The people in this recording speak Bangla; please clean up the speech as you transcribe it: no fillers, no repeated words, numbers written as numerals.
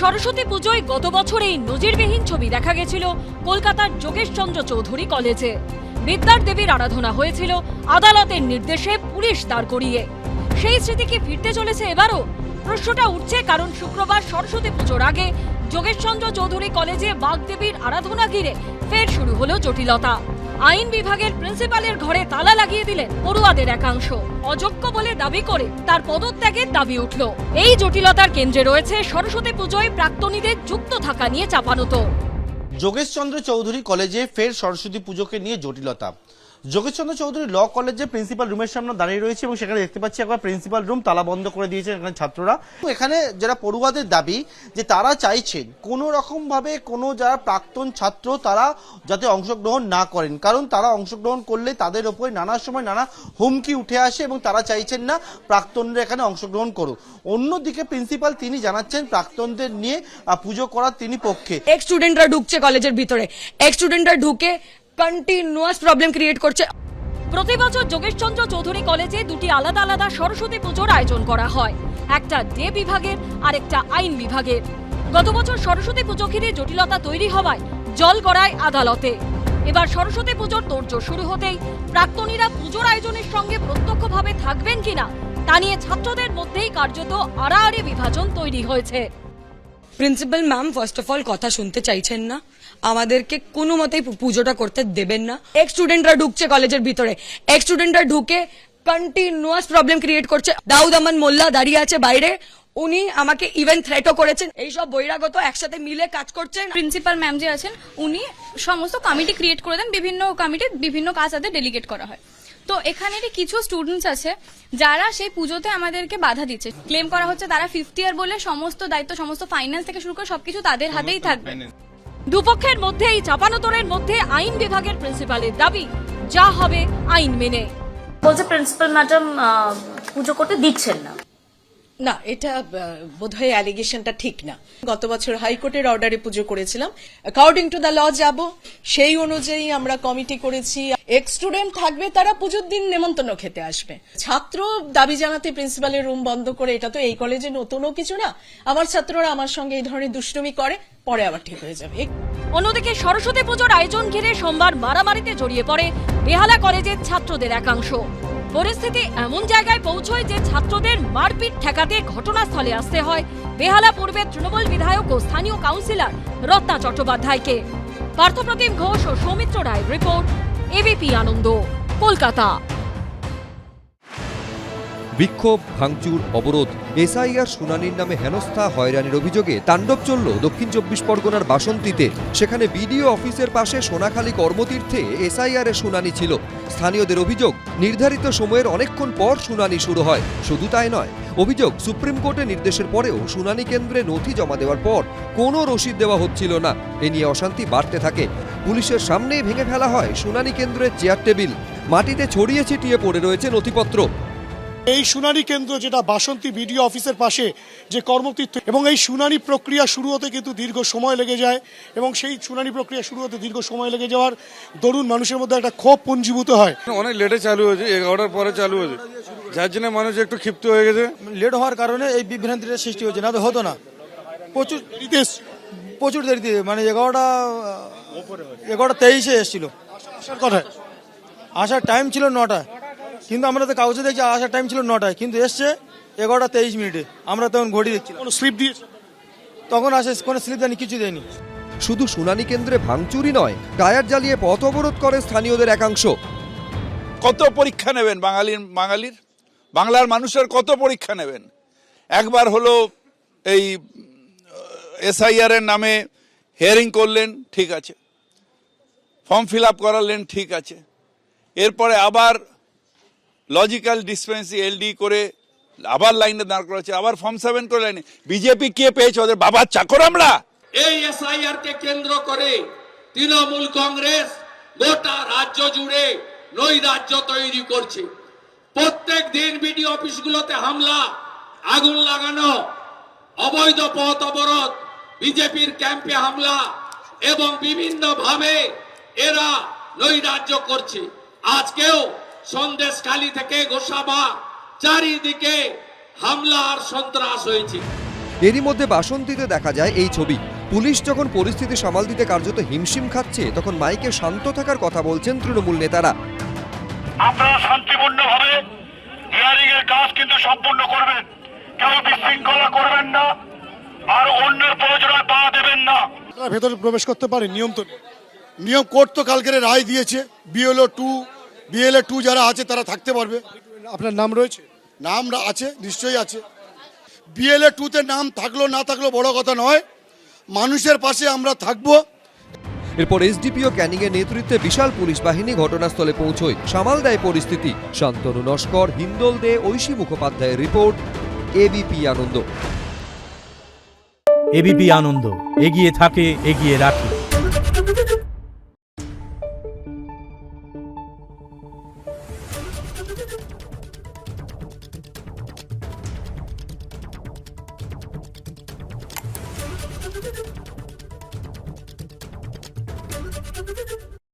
সরস্বতী পুজোয় গত বছরেই নজিরবিহীন ছবি দেখা গেছিল কলকাতার যোগেশচন্দ্র চৌধুরী কলেজে। বিদ্যার দেবীর আরাধনা হয়েছিল আদালতের নির্দেশে পুলিশ দাঁড় করিয়ে। সেই স্মৃতি কি ফিরতে চলেছে এবারও? প্রশ্নটা উঠছে কারণ শুক্রবার সরস্বতী পুজোর আগে যোগেশচন্দ্র চৌধুরী কলেজে বাগদেবীর আরাধনা ঘিরে ফের শুরু হলো জটিলতা। আইন বিভাগের প্রিন্সিপালের ঘরে তালা লাগিয়ে দিলেন পড়ুয়াদের একাংশ। অযোগ্য বলে দাবি করে তার পদত্যাগের দাবি উঠল। এই জটিলতার কেন্দ্রে রয়েছে সরস্বতী পুজোয় প্রাক্তনীদের যুক্ত থাকা নিয়ে চাপানোতর। যোগেশচন্দ্র চৌধুরী কলেজে ফের সরস্বতী পুজোকে নিয়ে জটিলতা। যোগেশচন্দ্র চৌধুরী ল কলেজে প্রিন্সিপাল রুমের সামনে দাঁড়িয়ে রয়েছে এবং সেখানে দেখতে পাচ্ছি একবার প্রিন্সিপাল রুম তালা বন্ধ করে দিয়েছে এখানে ছাত্ররা। এখানে যারা পড়ুয়াদের দাবি যে তারা চাইছেন কোনো রকম ভাবে কোনো যারা প্রাক্তন ছাত্র তারা যাতে অংশগ্রহণ না করেন, কারণ তারা অংশগ্রহণ করলে তাদের ওপরে নানা সময় নানা হুমকি উঠে আসে এবং তারা চাইছেন না প্রাক্তনরা এখানে অংশগ্রহণ করুক। অন্যদিকে প্রিন্সিপাল তিনি জানাচ্ছেন প্রাক্তনদের নিয়ে পুজো করার তিনি পক্ষে। এক স্টুডেন্টরা ঢুকছে কলেজের ভিতরে, এক স্টুডেন্টরা ঢুকে কন্টিনিউয়াস প্রবলেম ক্রিয়েট করছে। প্রতি বছর যোগেশচন্দ্র চৌধুরী কলেজে দুটি আলাদা আলাদা সরস্বতী পুজোর আয়োজন করা হয়, একটা ডে বিভাগের আর একটা আইন বিভাগের। গত বছর সরস্বতী পুজো ঘিরে জটিলতা তৈরি হওয়ায় জল গড়ায় আদালতে। এবার সরস্বতী পুজোর তোড়জোড় শুরু হতেই প্রাক্তনীরা পুজোর আয়োজনের সঙ্গে প্রত্যক্ষভাবে থাকবেন কিনা তা নিয়ে ছাত্রদের মধ্যেই কার্যত আড়াআড়ি বিভাজন তৈরি হয়েছে। Principal ma'am first of all কথা শুনতে চাইছেন না, আমাদেরকে কোনো মতেই পুজোটা করতে দেবেন না। এক স্টুডেন্টরা ঢুকছে কলেজের ভিতরে, এক স্টুডেন্টরা ঢুকে কন্টিনিউয়াস প্রবলেম ক্রিয়েট করছে। দাউদ আমান মোল্লা দাঁড়িয়ে আছে বাইরে, উনি আমাকে ইভেন থ্রেটও করেছেন। এইসব বহিরাগত একসাথে মিলে কাজ করছেন। প্রিন্সিপাল ম্যাম যে আছেন উনি সমস্ত কমিটি ক্রিয়েট করে দেন, বিভিন্ন কমিটির বিভিন্ন কাজ তাদের ডেলিগেট করা হয়। তো এখানে কিছু স্টুডেন্টস আছে যারা সেই পুজোতে আমাদেরকে বাধা দিচ্ছে। ক্লেম করা হচ্ছে তারা 50 ইয়ার বলে সমস্ত দায়িত্ব, সমস্ত ফাইন্যান্স থেকে শুরু করে সবকিছু তাদের হাতেই থাকবে। দুপক্ষের মধ্যে এই চাপানোতরের মধ্যে আইন বিভাগের প্রিন্সিপালের দাবি যা হবে আইন মেনে। বলছে প্রিন্সিপাল ম্যাডাম পুজো করতে দিচ্ছেন না। না, এটা বোধহয় অ্যালিগেশনটা ঠিক না। গত বছর হাইকোর্টের অর্ডারে পুজো করেছিলাম, অ্যাকর্ডিং টু দ্য ল যাব, সেই অনুযায়ী আমরা কমিটি করেছি। এক্স স্টুডেন্ট থাকবে, তারা পুজোর দিন নেমন্তন্ন খেতে আসবে। ছাত্র দাবি জানাতে প্রিন্সিপালের রুম বন্ধ করে, এটা তো এই কলেজে নতুনও কিছু না। আমার ছাত্ররা আমার সঙ্গে এই ধরনের দুষ্টুমি করে, পরে আবার ঠিক হয়ে যাবে। অন্যদিকে সরস্বতী পুজোর আয়োজন ঘিরে সোমবার মারামারিতে জড়িয়ে পড়ে বেহালা কলেজের ছাত্রদের একাংশ। পরিস্থিতি এমন জায়গায় পৌঁছয় যে ছাত্রদের মারপিট ঠেকাতে ঘটনাস্থলে আসতে হয় বেহালা পূর্বের তৃণমূল বিধায়ক ও স্থানীয় কাউন্সিলর রত্না চট্টোপাধ্যায়কে। পার্থপ্রতিম ঘোষ ও সৌমিত্র রায়ের রিপোর্ট, এবিপি আনন্দ, কলকাতা। বিক্ষোভ, ভাঙচুর, অবরোধ, এসআইআর শুনানির নামে হেনস্থা, হয়রানির অভিযোগে তাণ্ডব চলল দক্ষিণ 24 পরগনার বাসন্তীতে। সেখানে বিডিও অফিসের পাশে সোনাখালী কর্মতীর্থে এসআইআর এর শুনানি ছিল। স্থানীয়দের অভিযোগ, নির্ধারিত সময়ের অনেকক্ষণ পর শুনানি শুরু হয়। শুধু তাই নয়, অভিযোগ সুপ্রিম কোর্টের নির্দেশের পরেও শুনানি কেন্দ্রে নথি জমা দেওয়ার পর কোনো রসিদ দেওয়া হচ্ছিল না। এ নিয়ে অশান্তি বাড়তে থাকে। পুলিশের সামনেই ভেঙে ফেলা হয় শুনানি কেন্দ্রের চেয়ার টেবিল। মাটিতে ছড়িয়ে ছিটিয়ে পড়ে রয়েছে নথিপত্র। এই শুনানি কেন্দ্র যেটা বাসন্তী বিডিও অফিসের পাশে যে কর্মতীর্থ, এবং এই শুনানি প্রক্রিয়া শুরু হতে কিন্তু দীর্ঘ সময় লেগে যায়, এবং সেই শুনানি প্রক্রিয়া শুরু হতে দীর্ঘ সময় লেগে যাওয়ার দরুন মানুষের মধ্যে একটা ক্ষোভ পুঞ্জীভূত হয়। অনেক লেটে চালু হয়েছে, 11টার পরে চালু হয়েছে, যার জন্য মানুষ একটু ক্ষিপ্ত হয়ে গেছে। লেট হওয়ার কারণে এই বিভ্রান্তিটা সৃষ্টি হচ্ছে, না তো হতো না। প্রচুর দেরিতে, মানে 11:23 এসেছিল। আসার টাইম ছিল 9টা, কিন্তু আমরা তো কাগজে দেখছি আসার টাইম ছিল 9টায়, কিন্তু এসছে 11:23। আমরা তখন ঘড়ি দেখছিলাম। স্লিপ দিয়েছে, তখন আসে কোনো স্লিপ দেয়নি, কিছু দেয়নি। শুধু শুনানি কেন্দ্রে ভাঙচুরই নয়, টায়ার জ্বালিয়ে পথ অবরোধ করে স্থানীয়দের একাংশ। কত পরীক্ষা নেবেন বাংলার মানুষের কত পরীক্ষা নেবেন? একবার হলো এই এসআইআর এর নামে হিয়ারিং করলেন, ঠিক আছে, ফর্ম ফিল আপ করালেন, ঠিক আছে, এরপরে আবার লজিক্যাল ডিসপেন্সি এলডি করে আবার লাইনে দাঁড় করেছে, আবার ফর্ম 7 করে লাইনে। বিজেপি কে পেয়েছে? ওদের বাবার চাকর আমরা। এই এসআইআর কে কেন্দ্র করে তৃণমূল কংগ্রেস গোটা রাজ্য জুড়ে নৈরাজ্য তৈরি করছে। প্রত্যেক দিন বিডিও অফিসগুলোতে হামলা, আগুন লাগানো, অবৈধ পথ অবরোধ, বিজেপির ক্যাম্পে হামলা, এবং বিভিন্ন ভাবে এরা নৈরাজ্য করছে। আজকেও সন্দেশখালী থেকে গোসাবা চারিদিকে হামলা আর সন্ত্রাস হয়েছে। এরই মধ্যে বাসন্তীতে দেখা যায় এই ছবি। পুলিশ যখন পরিস্থিতি সামাল দিতে কার্যত হিমশিম খাচ্ছে, তখন মাইকে শান্ত থাকার কথা বলছেন তৃণমূল নেতারা। আপনারা শান্তিপূর্ণভাবে হিয়ারিং এর কাজ কিন্তু সম্পূর্ণ করবেন, কেউ বিশৃঙ্খলা করবেন না, আর অন্যের প্রয়োজনে পা দেবেন না। আপনারা ভেতরে প্রবেশ করতে পারেন, নিয়ম তো নেই। নিয়ম কোর্ট তো কালকের রায় দিয়েছে, বিএলও 2 যারা আছে তারা থাকতে পারবে। আপনার নাম রয়েছে? নাম আছে, নিশ্চয়ই আছে। বিএলও 2-তে নাম থাকলো না থাকলো বড় কথা নয়, মানুষের পাশে আমরা থাকবো। এরপর এসডিপিও ক্যানিং এর নেতৃত্বে বিশাল পুলিশ বাহিনী ঘটনাস্থলে পৌঁছয়, সামাল দেয় পরিস্থিতি। শান্তনু নস্কর, হিন্দোল দে, ঐশী মুখোপাধ্যায়ের রিপোর্ট, এবিপি আনন্দ। এবিপি আনন্দ, এগিয়ে থাকে, এগিয়ে রাখে। Thank you.